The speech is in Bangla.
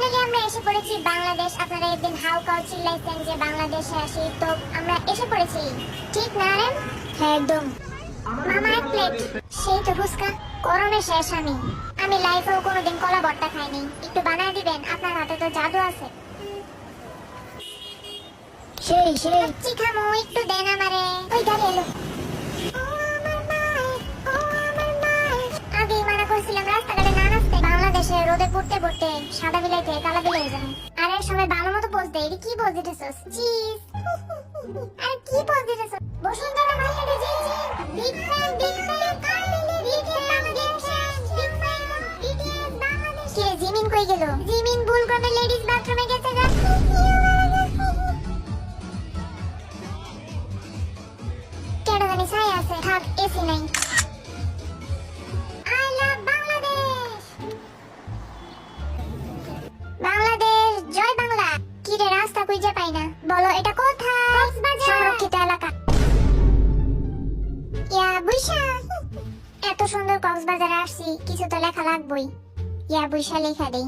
ফাইনালি আমরা এসে পড়েছি বাংলাদেশ। আপনারা একদিন হাউ কাউ চিল্লাইছেন যে বাংলাদেশে আসি, তো আমরা এসে পড়েছি। ঠিক না রে? হ্যাঁ একদম। মামা এক প্লেট। সেই তো ফুচকা। করোনা শেষ। আমি লাইফেও কোনোদিন কলা ভর্তা খাইনি। একটু বানায় দিবেন? আপনার হাতে তো জাদু আছে। সেই খামো, একটু দেন আমারে। ওই গাড়ি এলো। আগেই মানা করছিলাম রাস্তাঘাটে না নাচতে। বাংলাদেশে রোদে পড়তে পড়তে সাদা বিলাই থেকে কালা বিলাই যাবে। আরে সবাই ভালো মতো পোজ দেয়। কি পোজ দিতেছস? চিজ। আরে কি পোজ দিতেছস? বসুন্ধরা মার্কেটে জি বিগ ফ্যান কাইলে বিটিএস বাংলাদেশ। কে জিমিন কই গেল? জিমিন ভুল করে লেডিস বাথরুমে গেছে গা। কেডা জানি ছাই আছে। থাক, এসি নাই। I love Bangladesh. বাংলাদেশ জয় বাংলা। কি রে, রাস্তা খুঁজে পাই না। বলো এটা কোথায়? কক্সবাজার সংরক্ষিত এলাকা। ইয়া বুইশা। এত সুন্দর কক্সবাজারে আসছি, কিছু তো লেখা লাগবেই। ইয়া বুইশা লেখা দেই।